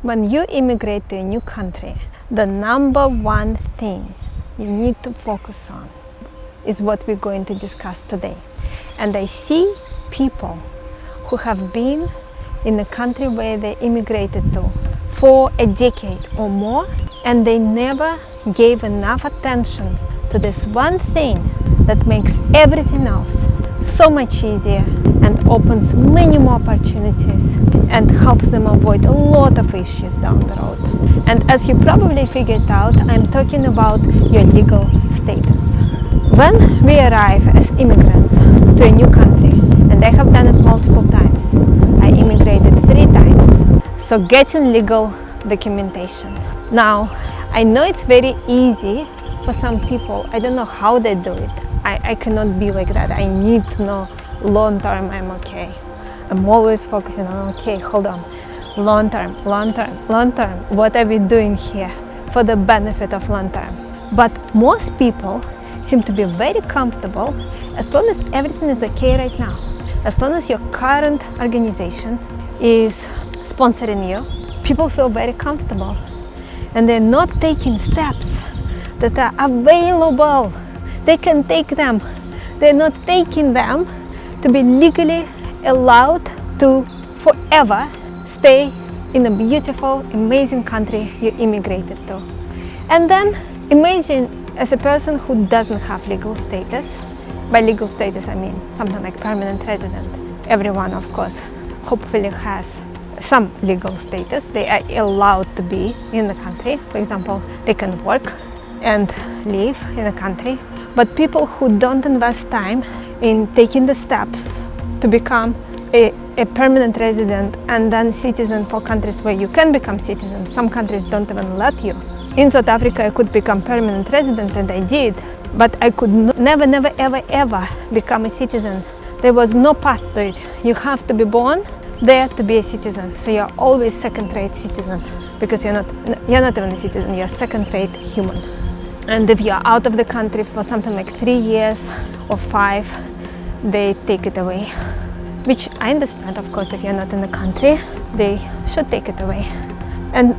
When you immigrate to a new country, the number one thing you need to focus on is what we're going to discuss today. And I see people who have been in the country where they immigrated to for a decade or more, and they never gave enough attention to this one thing that makes everything else so much easier and opens many more opportunities and helps them avoid a lot of issues down the road. And as you probably figured out, I'm talking about your legal status. When we arrive as immigrants to a new country, and I have done it multiple times, I immigrated 3 times, so getting legal documentation. Now, I know it's very easy for some people. I don't know how they do it. I cannot be like that. I need to know long term I'm okay. I'm always focusing on, okay, hold on, long term, what are we doing here for the benefit of long term? But most people seem to be very comfortable as long as everything is okay right now. As long as your current organization is sponsoring you, people feel very comfortable and they're not taking steps that are available. They can take them. They're not taking them to be legally allowed to forever stay in a beautiful, amazing country you immigrated to. And then imagine as a person who doesn't have legal status. By legal status I mean something like permanent resident. Everyone, of course, hopefully has some legal status. They are allowed to be in the country. For example, they can work and live in the country. But people who don't invest time in taking the steps to become a permanent resident and then citizen for countries where you can become citizens. Some countries don't even let you. In South Africa I could become permanent resident, and I did, but I could never ever become a citizen. There was no path to it. You have to be born there to be a citizen, so you're always second-rate citizen, because you're not even a citizen, you're a second-rate human. And if you're out of the country for something like 3 years or 5, they take it away. Which I understand, of course, if you're not in the country, they should take it away. And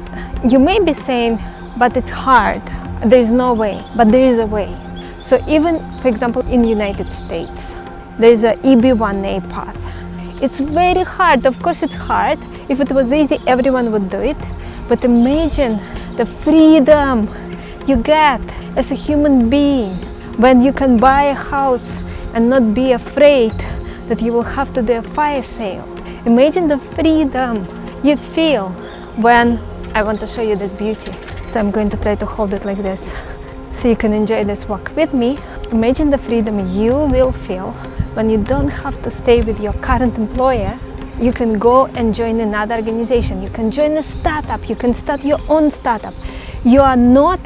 you may be saying, but it's hard, there's no way, but there is a way. So even, for example, in the United States, there's a EB-1A path. It's very hard, of course it's hard. If it was easy, everyone would do it. But imagine the freedom you get as a human being when you can buy a house and not be afraid that you will have to do a fire sale. Imagine the freedom you feel when I want to show you this beauty. So I'm going to try to hold it like this so you can enjoy this walk with me. Imagine the freedom you will feel when you don't have to stay with your current employer. You can go and join another organization. You can join a startup. You can start your own startup. You are not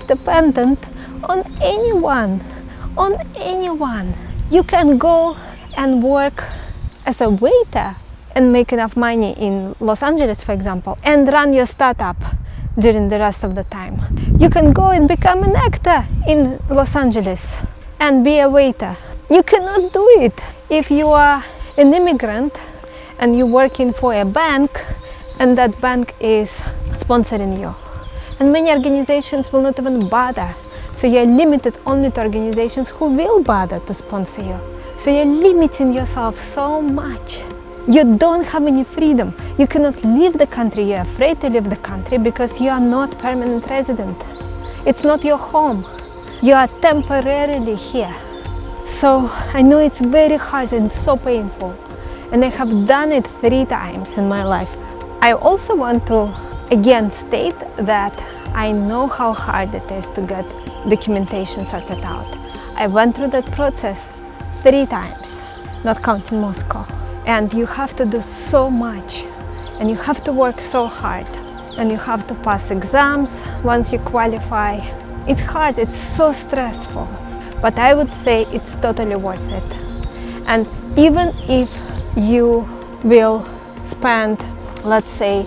dependent on anyone. You can go and work as a waiter and make enough money in Los Angeles, for example, and run your startup during the rest of the time. You can go and become an actor in Los Angeles and be a waiter. You cannot do it if you are an immigrant and you're working for a bank and that bank is sponsoring you. And many organizations will not even bother. So you're limited only to organizations who will bother to sponsor you. So you're limiting yourself so much. You don't have any freedom. You cannot leave the country. You're afraid to leave the country because you are not permanent resident. It's not your home. You are temporarily here. So I know it's very hard and so painful. And I have done it 3 times in my life. I also want to again state that I know how hard it is to get documentation sorted out. I went through that process 3 times, not counting Moscow. And you have to do so much, and you have to work so hard, and you have to pass exams once you qualify. It's hard, it's so stressful, but I would say it's totally worth it. And even if you will spend, let's say,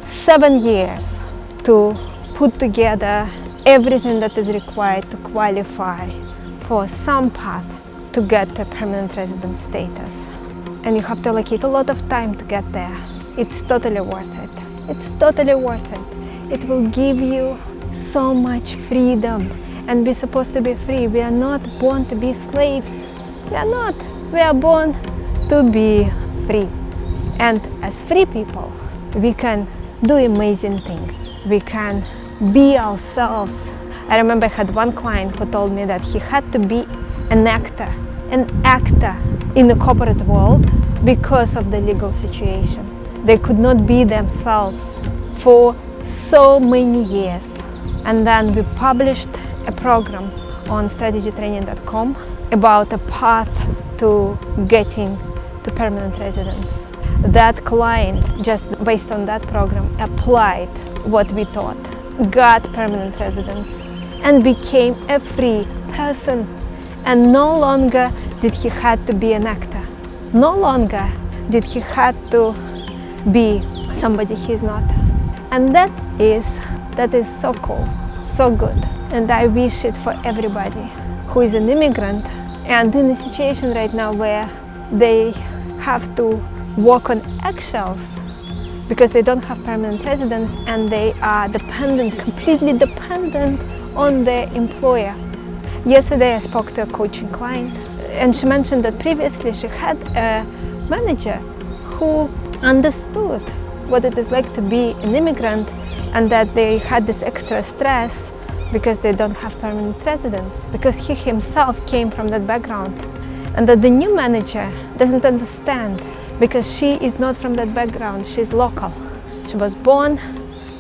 7 years to put together everything that is required to qualify for some path to get to a permanent resident status, and you have to allocate a lot of time to get there, it's totally worth it. It's totally worth it. It will give you so much freedom, and we're supposed to be free. We are not born to be slaves. We are not. We are born to be free. And as free people, we can do amazing things. We can be ourselves. I remember I had one client who told me that he had to be an actor in the corporate world because of the legal situation. They could not be themselves for so many years. And then we published a program on strategytraining.com about a path to getting to permanent residence. That client, just based on that program, applied what we taught, got permanent residence, and became a free person. And no longer did he have to be an actor. No longer did he have to be somebody he's not. And that is so cool, so good. And I wish it for everybody who is an immigrant and in a situation right now where they have to walk on eggshells because they don't have permanent residence and they are dependent, completely dependent on their employer. Yesterday I spoke to a coaching client and she mentioned that previously she had a manager who understood what it is like to be an immigrant and that they had this extra stress because they don't have permanent residence, because he himself came from that background, and that the new manager doesn't understand because she is not from that background, she's local. She was born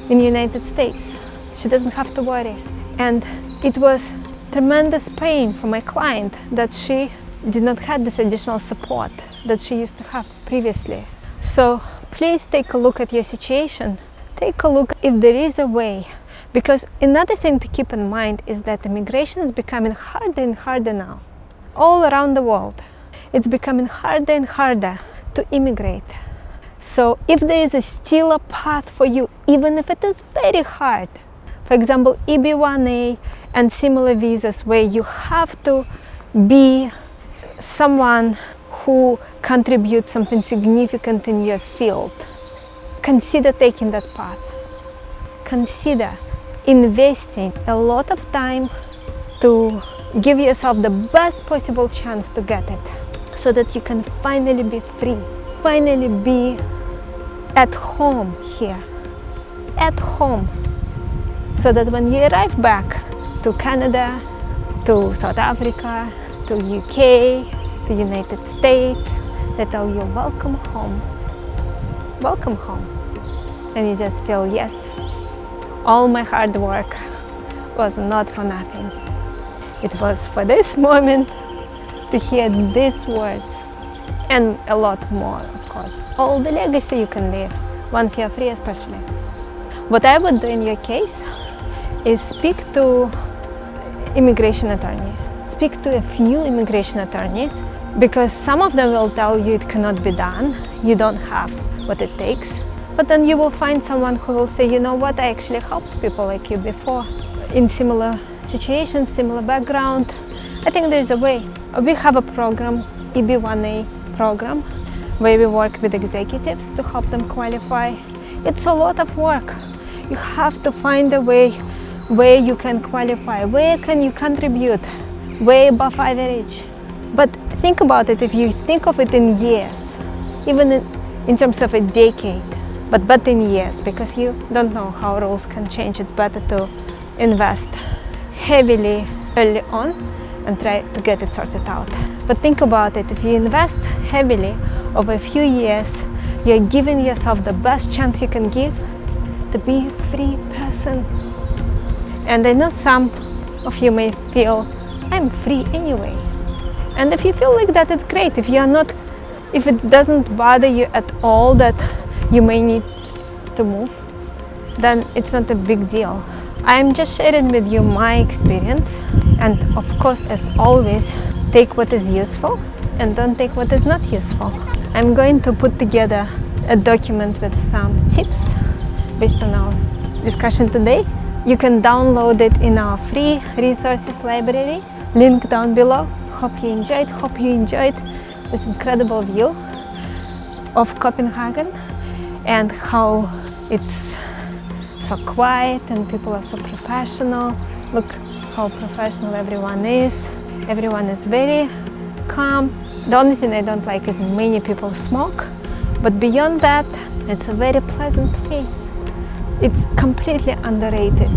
in the United States. She doesn't have to worry. And it was tremendous pain for my client that she did not have this additional support that she used to have previously. So please take a look at your situation. Take a look if there is a way. Because another thing to keep in mind is that immigration is becoming harder and harder now. All around the world, it's becoming harder and harder to immigrate. So if there is still a path for you, even if it is very hard, for example, EB-1A and similar visas where you have to be someone who contributes something significant in your field, consider taking that path. Consider investing a lot of time to give yourself the best possible chance to get it, so that you can finally be free, finally be at home here, at home, so that when you arrive back to Canada, to South Africa, to UK, to United States, they tell you welcome home, and you just feel, yes, all my hard work was not for nothing. It was for this moment to hear these words and a lot more, of course. All the legacy you can leave once you're free, especially. What I would do in your case is speak to immigration attorney. Speak to a few immigration attorneys, because some of them will tell you it cannot be done, you don't have what it takes. But then you will find someone who will say, you know what, I actually helped people like you before in similar situations, similar background. I think there's a way. We have a program, EB-1A program, where we work with executives to help them qualify. It's a lot of work. You have to find a way where you can qualify, where can you contribute, way above average. But think about it, if you think of it in years, even in terms of a decade, but in years, because you don't know how rules can change. It's better to invest heavily early on and try to get it sorted out. But think about it, if you invest heavily over a few years, you're giving yourself the best chance you can give to be a free person. And I know some of you may feel, I'm free anyway. And if you feel like that, it's great. If it doesn't bother you at all that you may need to move, then it's not a big deal. I'm just sharing with you my experience, and of course, as always, take what is useful and don't take what is not useful. I'm going to put together a document with some tips based on our discussion today. You can download it in our free resources library, link down below. Hope you enjoyed this incredible view of Copenhagen and how It's so quiet and people are so professional. Look how professional everyone is. Everyone is very calm. The only thing I don't like is many people smoke, but beyond that, it's a very pleasant place. It's completely underrated.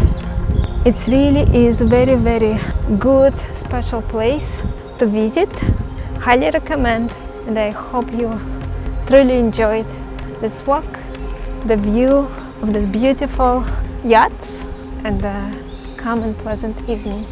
It really is very, very good, special place to visit. Highly recommend, and I hope you truly enjoyed this walk, the view of these beautiful yachts, and the calm and pleasant evening.